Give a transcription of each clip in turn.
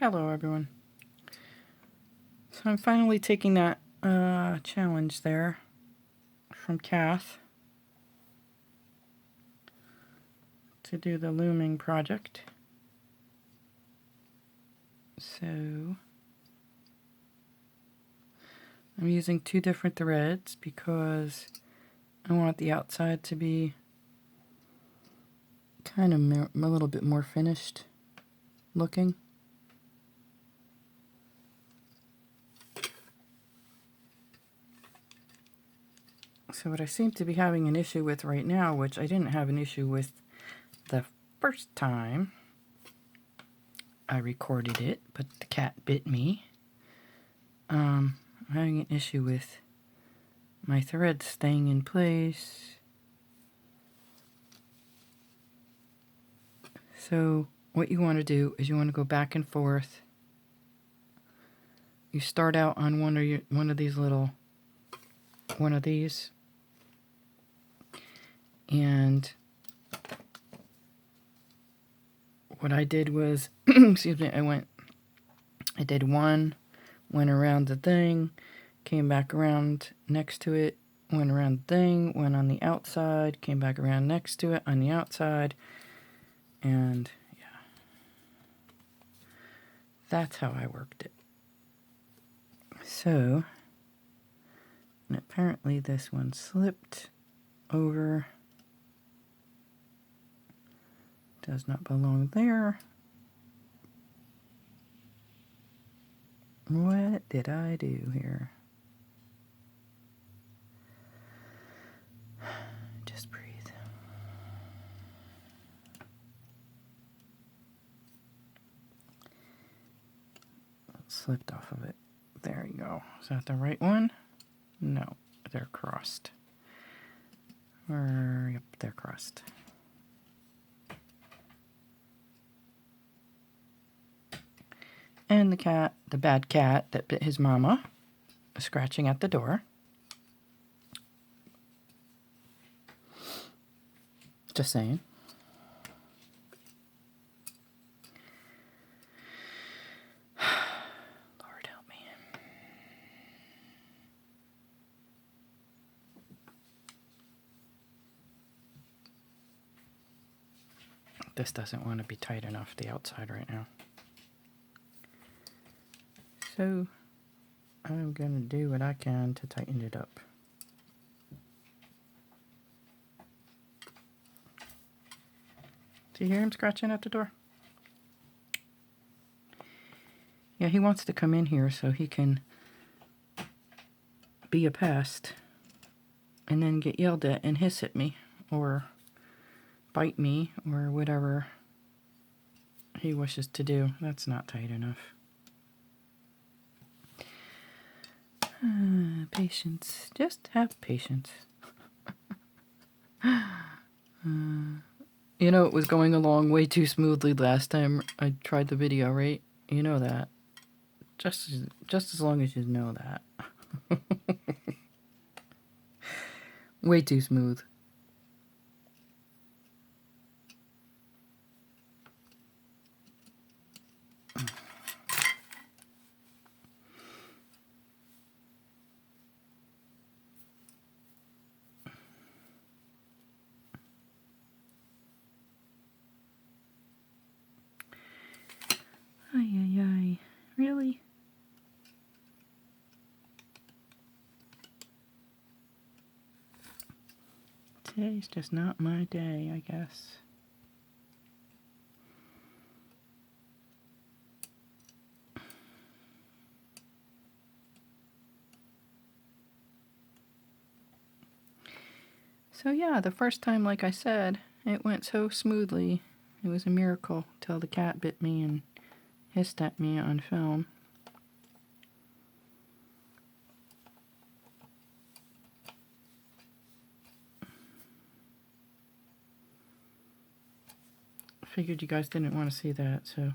Hello everyone. So I'm finally taking that challenge there from Kath to do the looming project. So I'm using 2 different threads because I want the outside to be kind of a little bit more finished looking. So what I seem to be having an issue with right now, which I didn't have an issue with the first time I recorded it, but the cat bit me. I'm having an issue with my threads staying in place. So what you want to do is you want to go back and forth. You start out on one of these, and what I did was, excuse me, I did one, went around the thing, came back around next to it, went around the thing, went on the outside, came back around next to it on the outside, and yeah, that's how I worked it. So, and apparently this one slipped over. Does not belong there. What did I do here? Just breathe. It slipped off of it. There you go. Is that the right one? No, they're crossed. Yep, they're crossed. And the cat, the bad cat that bit his mama, is scratching at the door. Just saying. Lord help me. This doesn't want to be tight enough, the outside right now. So I'm going to do what I can to tighten it up. Do you hear him scratching at the door? Yeah, he wants to come in here so he can be a pest and then get yelled at and hiss at me or bite me or whatever he wishes to do. That's not tight enough. Patience. Just have patience. You know, it was going along way too smoothly last time I tried the video, right? You know that. Just as long as you know that. Way too smooth. Ay, ay, ay. Really? Today's just not my day, I guess. So yeah, the first time, like I said, it went so smoothly. It was a miracle till the cat bit me and hissed at me on film. Figured you guys didn't want to see that, so.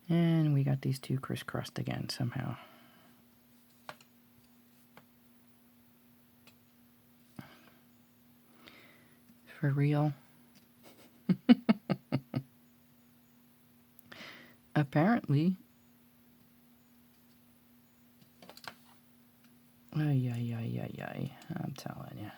And we got these two crisscrossed again somehow. For real? Apparently. Ay, ay, ay, ay, ay. I'm telling you.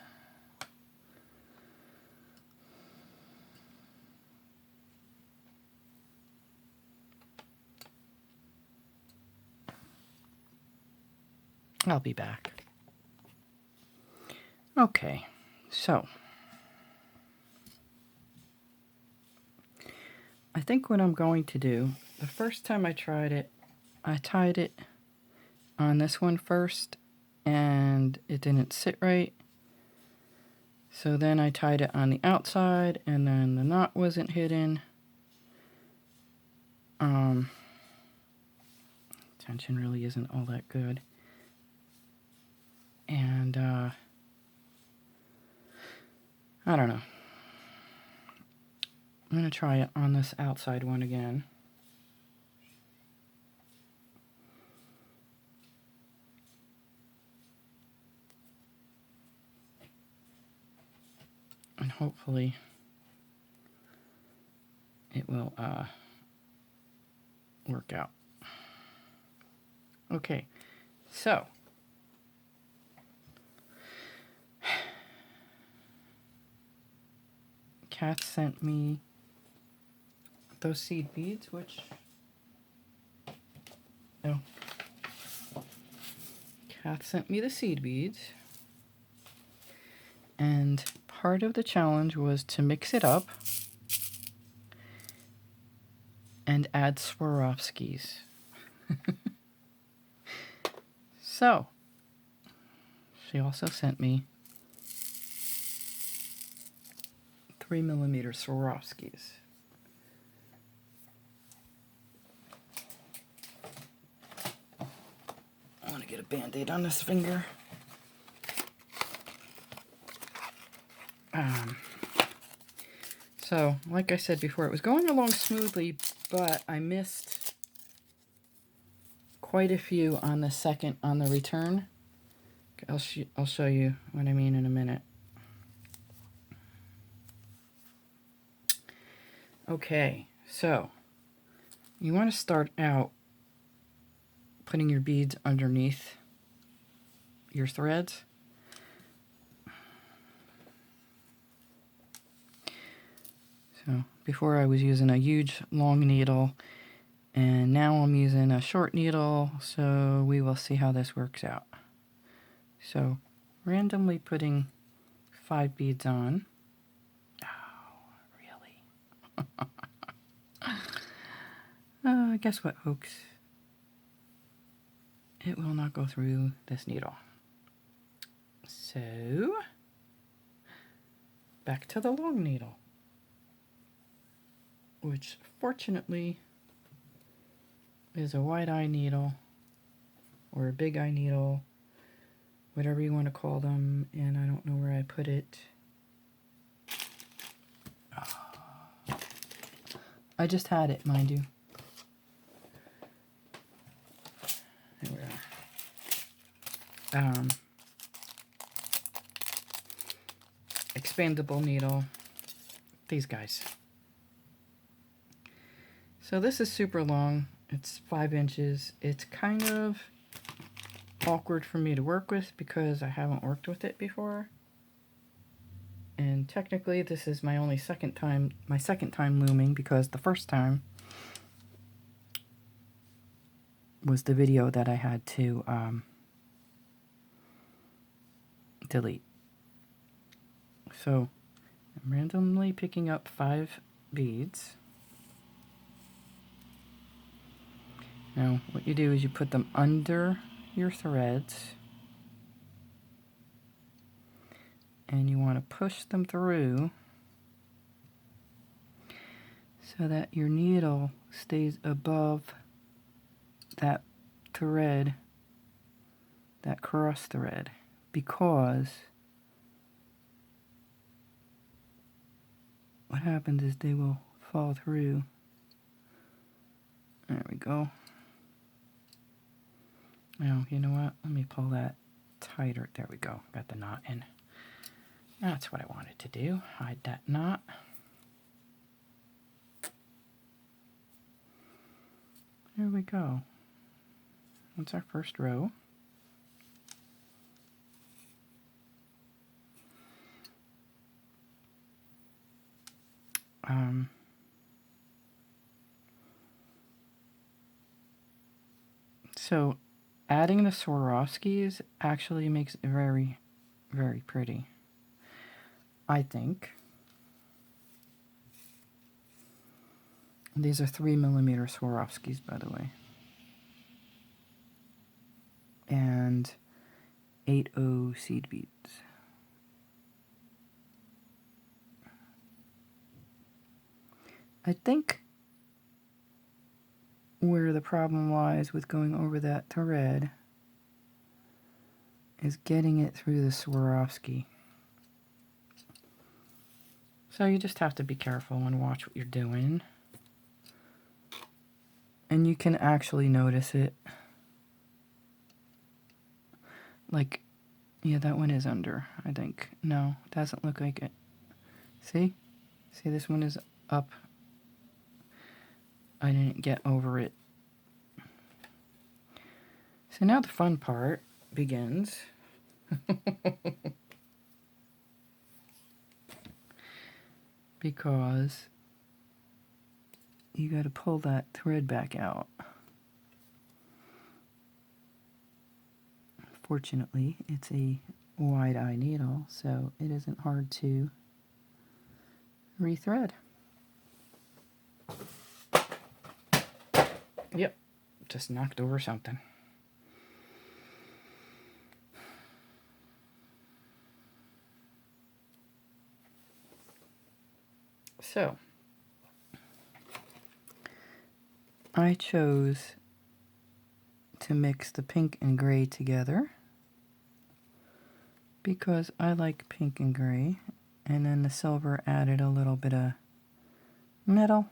I'll be back. Okay, so I think what I'm going to do, the first time I tried it, I tied it on this one first and it didn't sit right. So then I tied it on the outside and then the knot wasn't hidden. Tension really isn't all that good. And I don't know. I'm going to try it on this outside one again. And hopefully it will work out. Okay, so Kath sent me those seed beads, which Kath sent me the seed beads, and part of the challenge was to mix it up and add Swarovskis. So she also sent me 3mm Swarovskis. I want to get a band-aid on this finger. So, like I said before, it was going along smoothly, but I missed quite a few on the return. I'll show you what I mean in a minute. Okay, so you want to start out putting your beads underneath your threads. So before I was using a huge long needle, and now I'm using a short needle, so we will see how this works out. So randomly putting 5 beads on. Oh, really? Guess what, folks? It will not go through this needle. So back to the long needle, which fortunately is a wide eye needle or a big eye needle, whatever you want to call them, and I don't know where I put it. I just had it, mind you. There we are. Expandable needle. These guys. So this is super long. It's 5 inches. It's kind of awkward for me to work with because I haven't worked with it before. And technically this is my second time looming, because the first time was the video that I had to delete. So I'm randomly picking up 5 beads. Now what you do is you put them under your threads and you want to push them through so that your needle stays above that thread, that cross thread, because what happens is they will fall through. There we go. Now, you know what? Let me pull that tighter. There we go. Got the knot in. That's what I wanted to do. Hide that knot. There we go. That's our first row. So adding the Swarovskis actually makes it very, very pretty, I think. These are 3mm Swarovskis, by the way. And 8.0 seed beads. I think where the problem lies with going over that thread is getting it through the Swarovski. So you just have to be careful and watch what you're doing. And you can actually notice it. Like, yeah, that one is under, I think. No, it doesn't look like it. See? See, this one is up. I didn't get over it. So now the fun part begins. Because you got to pull that thread back out. Fortunately, it's a wide eye needle, so it isn't hard to rethread. Yep, just knocked over something. So, I chose to mix the pink and gray together because I like pink and gray, and then the silver added a little bit of metal,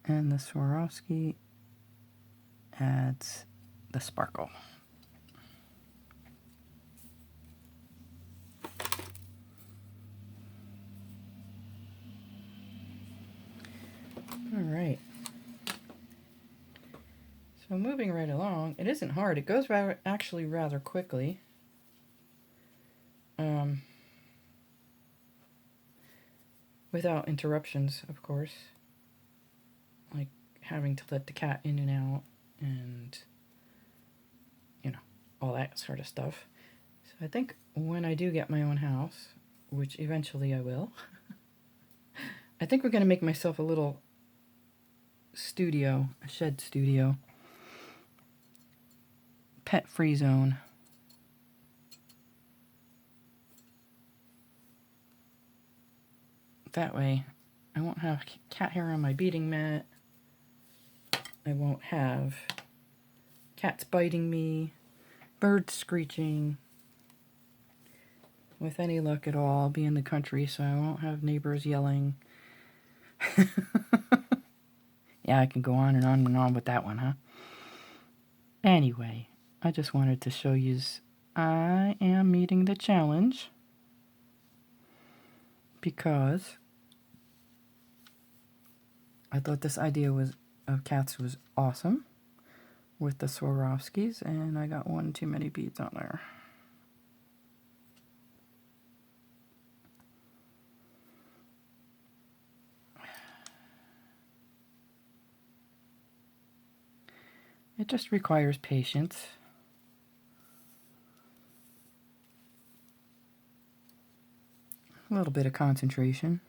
and the Swarovski adds the sparkle. All right. So moving right along, it isn't hard. It goes actually rather quickly. Without interruptions, of course. Like having to let the cat in and out and, you know, all that sort of stuff. So I think when I do get my own house, which eventually I will, I think we're going to make myself a little studio, a shed studio. Pet-free zone. That way, I won't have cat hair on my beading mat. I won't have cats biting me, birds screeching. With any luck at all, I'll be in the country, so I won't have neighbors yelling. Yeah, I can go on and on and on with that one, huh? Anyway, I just wanted to show you I am meeting the challenge because I thought this idea of cats was awesome with the Swarovskis, and I got one too many beads on there. It just requires patience. A little bit of concentration.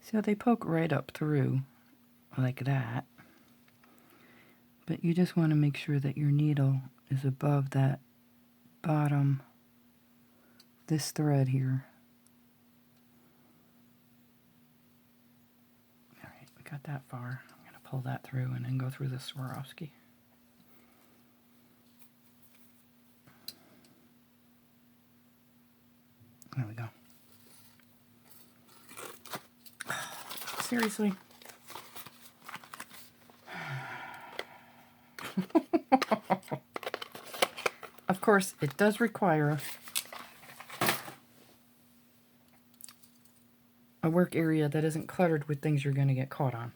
So they poke right up through like that. But you just want to make sure that your needle is above that bottom, this thread here. Alright, we got that far. I'm going to pull that through and then go through the Swarovski. There we go. Seriously? course, it does require a work area that isn't cluttered with things you're going to get caught on.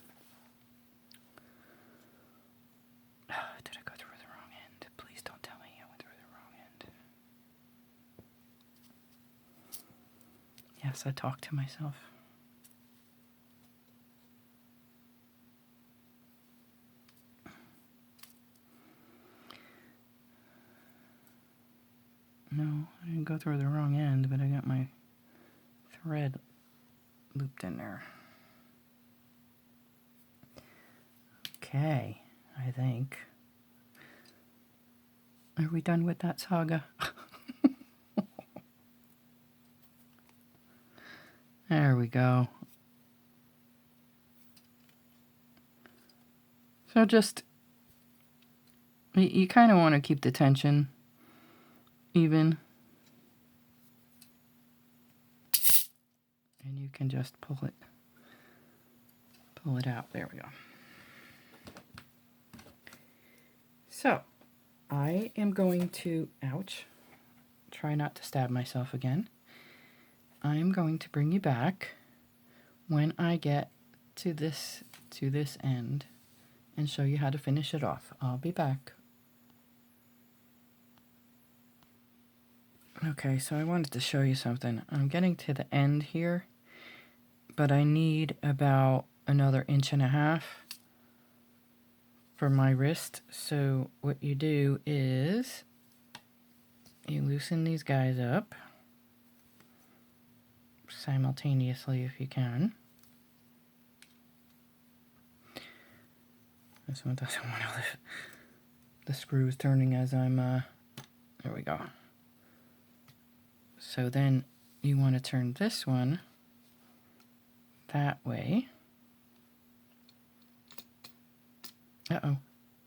Did I go through the wrong end? Please don't tell me I went through the wrong end. Yes, I talk to myself. No, I didn't go through the wrong end, but I got my thread looped in there. Okay, I think. Are we done with that saga? There we go. So just, you kind of want to keep the tension even. And you can just pull it out. There we go. So, I am going to, ouch, try not to stab myself again. I'm going to bring you back when I get to this end and show you how to finish it off. I'll be back. Okay, so I wanted to show you something. I'm getting to the end here, but I need about another 1.5 inches for my wrist. So what you do is you loosen these guys up simultaneously if you can. This one doesn't want to lift. The screws turning as I'm, there we go. So then you want to turn this one that way. Uh-oh.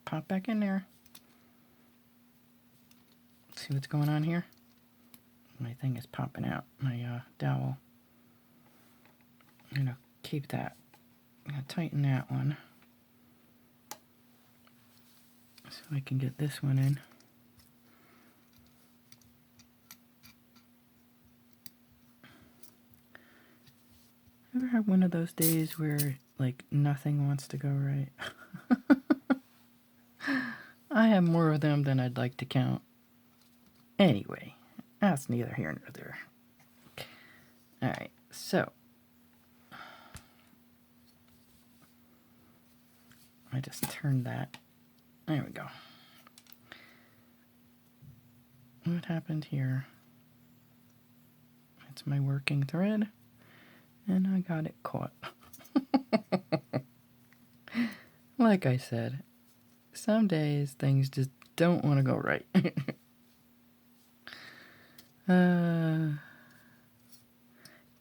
Pop back in there. See what's going on here? My thing is popping out. My dowel. I'm going to keep that. I'm going to tighten that one. So I can get this one in. Ever had one of those days where, like, nothing wants to go right? I have more of them than I'd like to count. Anyway, that's neither here nor there. Alright, so. I just turned that. There we go. What happened here? It's my working thread. And I got it caught. Like I said, some days things just don't want to go right.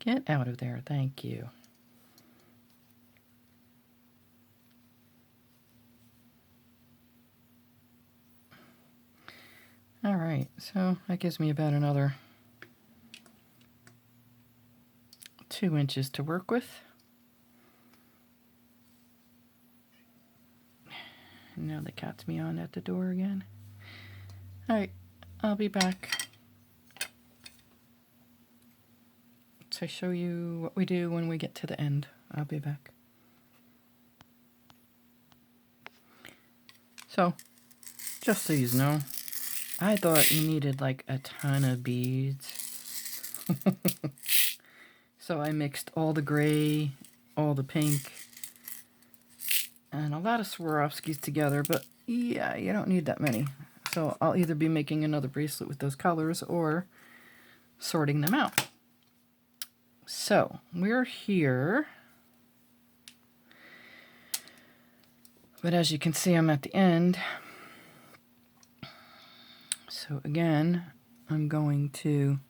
Get out of there, thank you. Alright, so that gives me about another 2 inches to work with. Now the cat's meowing at the door again. Alright, I'll be back to show you what we do when we get to the end. I'll be back. So, just so you know, I thought you needed like a ton of beads. So I mixed all the gray, all the pink, and a lot of Swarovskis together, but yeah, you don't need that many. So I'll either be making another bracelet with those colors or sorting them out. So we're here. But as you can see, I'm at the end. So again, I'm going to,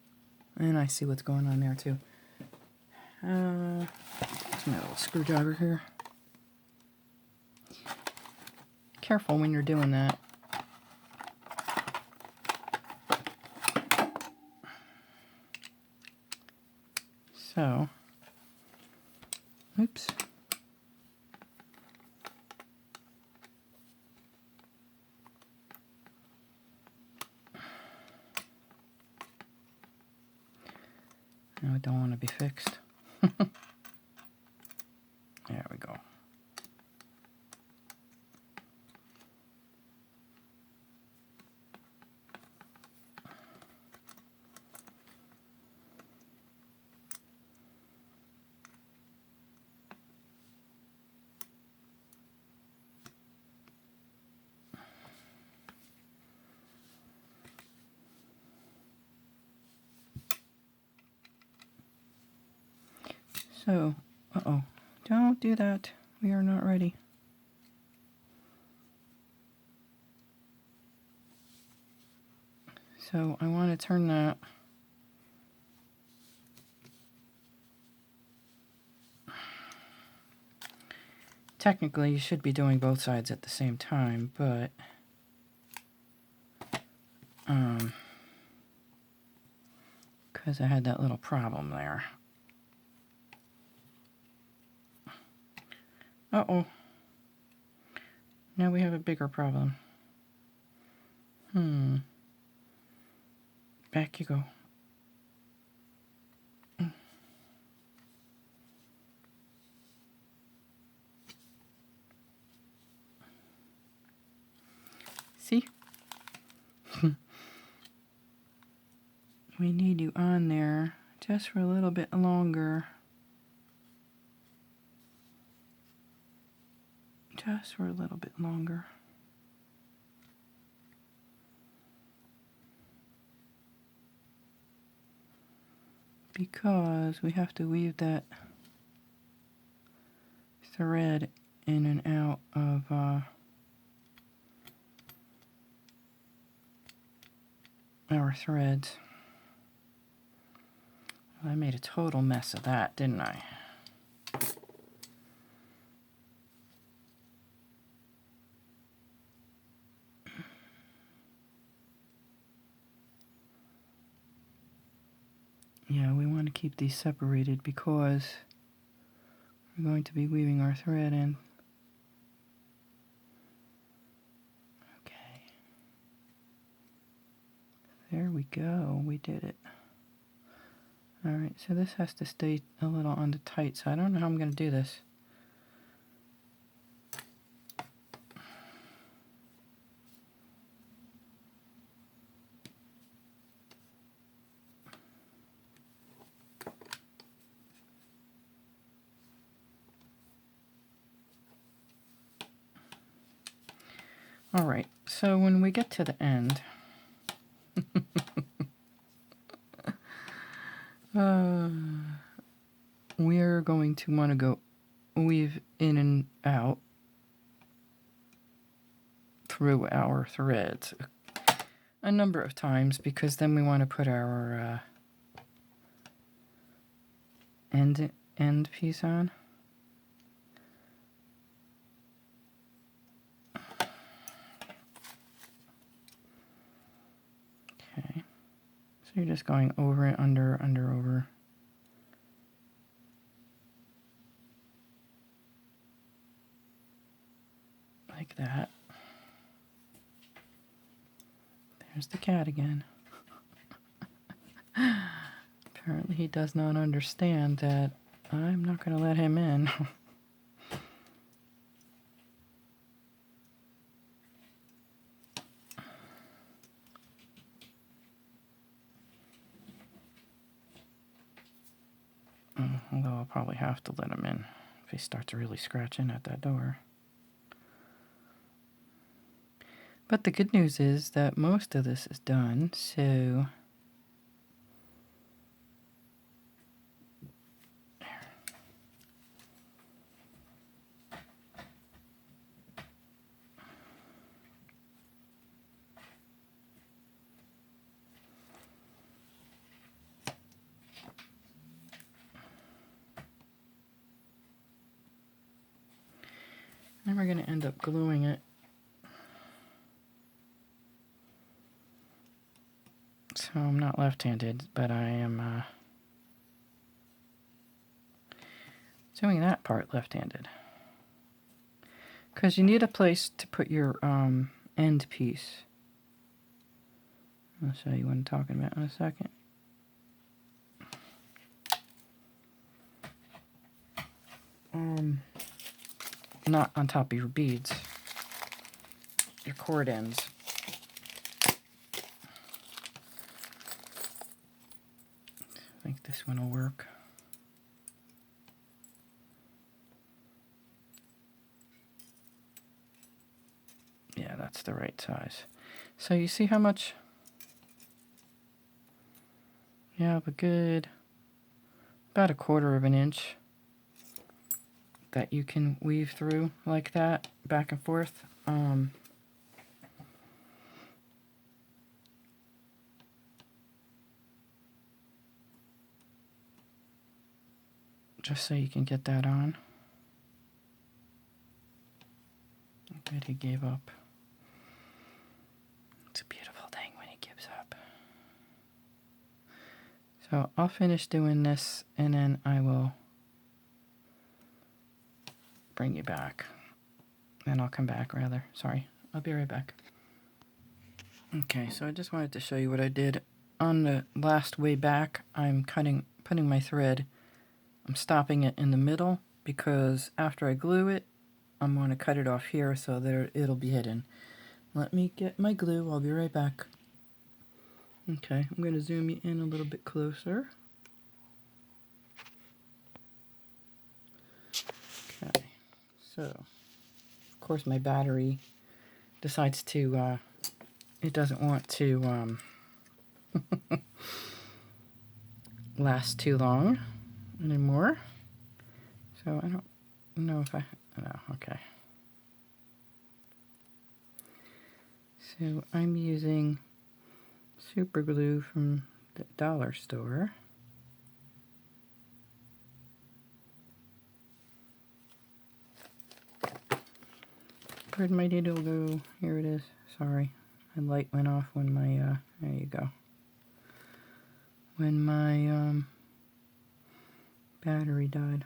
and I see what's going on there too. There's my little screwdriver here. Careful when you're doing that. So, oops. I don't want to be fixed. There we go. So, uh-oh, don't do that. We are not ready. So I want to turn that technically you should be doing both sides at the same time, but because I had that little problem there. Uh-oh. Now we have a bigger problem. Back you go. See? We need you on there just for a little bit longer. Just for a little bit longer. Because we have to weave that thread in and out of our threads. Well, I made a total mess of that, didn't I? Yeah, we want to keep these separated because we're going to be weaving our thread in. Okay. There we go. We did it. Alright, so this has to stay a little on the tight side. I don't know how I'm going to do this. Alright, so when we get to the end, we're going to want to go weave in and out through our threads a number of times, because then we want to put our end piece on. Okay, so you're just going over and under, over. Like that. There's the cat again. Apparently he does not understand that I'm not going to let him in. Although I'll probably have to let him in if he starts really scratching at that door. But the good news is that most of this is done, so then we're going to end up gluing it. So I'm not left-handed, but I am doing that part left-handed. Because you need a place to put your end piece. I'll show you what I'm talking about in a second. not on top of your beads, your cord ends. I think this one will work. Yeah, that's the right size. So you see how much? Yeah, but good. About 1/4 of an inch that you can weave through like that, back and forth. Just so you can get that on. I bet he gave up. It's a beautiful thing when he gives up. So I'll finish doing this and then I will bring you back. Then I'll come back rather. Sorry, I'll be right back. Okay, so I just wanted to show you what I did. On the last way back, I'm putting my thread, I'm stopping it in the middle because after I glue it, I'm going to cut it off here so that it'll be hidden. Let me get my glue, I'll be right back. Okay, I'm going to zoom you in a little bit closer. Okay, so of course my battery decides to, it doesn't want to last too long anymore. So I don't know if no, okay. So I'm using super glue from the dollar store. Where'd my needle go? Here it is. Sorry, my light went off when my there you go. When my battery died.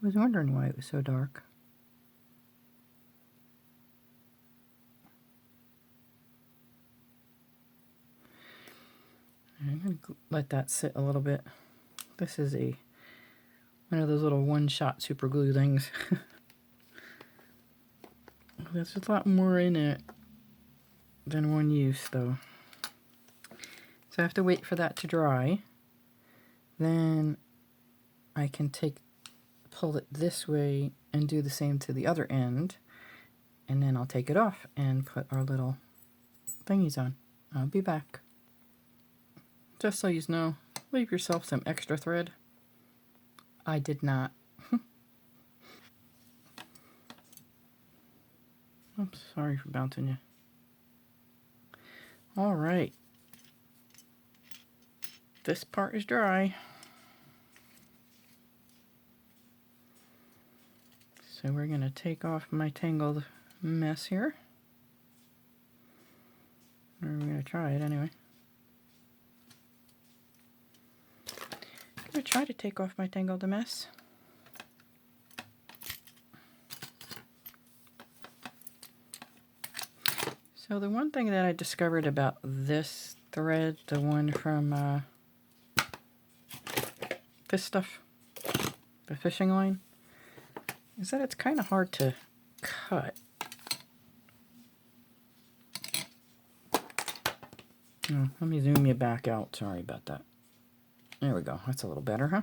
I was wondering why it was so dark. I'm going to let that sit a little bit. This is one of those little one-shot super glue things. There's a lot more in it than one use, though. So I have to wait for that to dry. Then I can pull it this way and do the same to the other end. And then I'll take it off and put our little thingies on. I'll be back. Just so you know, leave yourself some extra thread. I did not. Oops, sorry for bouncing you. All right. This part is dry. So we're going to take off my tangled mess here. Or we're going to try it anyway. I'm going to try to take off my tangled mess. So the one thing that I discovered about this thread, the one from this stuff, the fishing line, is that it's kind of hard to cut. Oh, let me zoom you back out. Sorry about that. There we go. That's a little better, huh?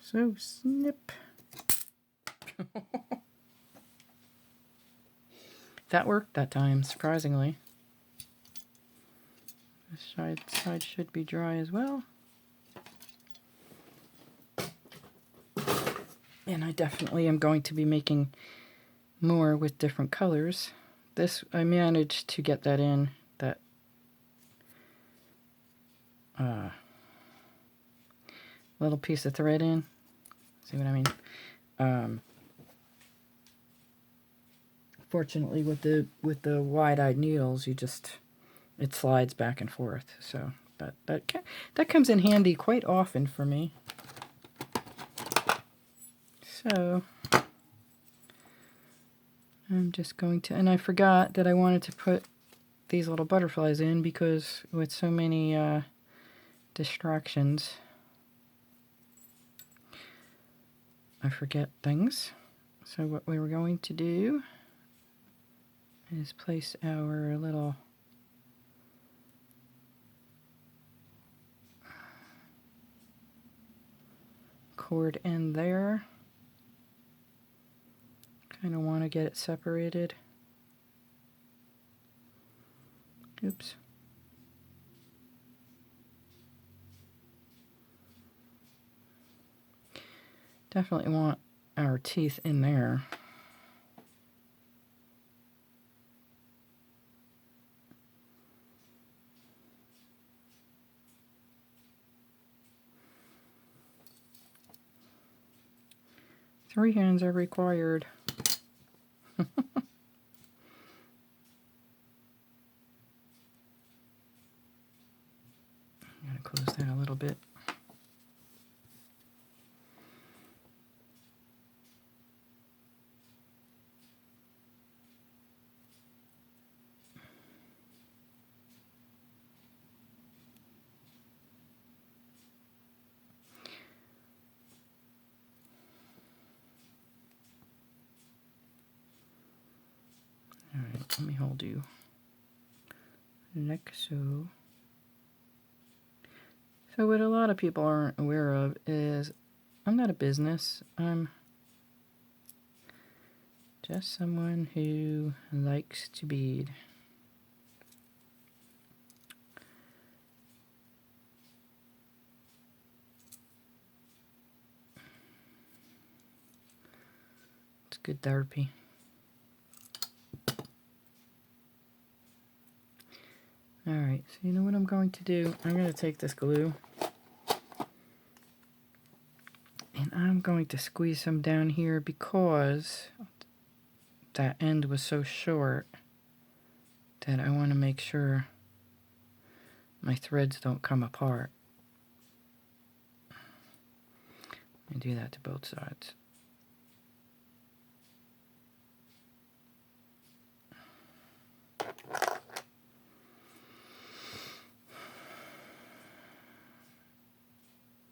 So, snip. That worked that time, surprisingly. This side should be dry as well. And I definitely am going to be making more with different colors. This, I managed to get that in, that little piece of thread in. See what I mean? Fortunately, with the wide-eyed needles, it slides back and forth. So that comes in handy quite often for me. So I'm just going to, and I forgot that I wanted to put these little butterflies in because with so many distractions. I forget things. So what we were going to do is place our little cord end there. Kind of want to get it separated. Oops. Definitely want our teeth in there. Three hands are required. I'm going to close that a little bit. Alright, let me hold you. Like so. So what a lot of people aren't aware of is I'm not a business. I'm just someone who likes to bead. It's good therapy. Alright, so you know what I'm going to do? I'm going to take this glue and I'm going to squeeze some down here because that end was so short that I want to make sure my threads don't come apart. I do that to both sides.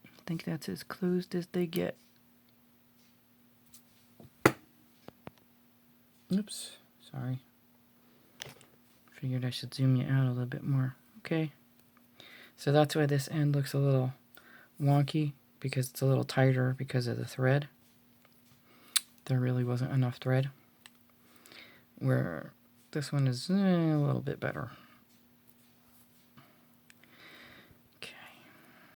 I think that's as closed as they get. Oops, sorry. Figured I should zoom you out a little bit more. Okay. So that's why this end looks a little wonky, because it's a little tighter because of the thread. There really wasn't enough thread. Where this one is a little bit better.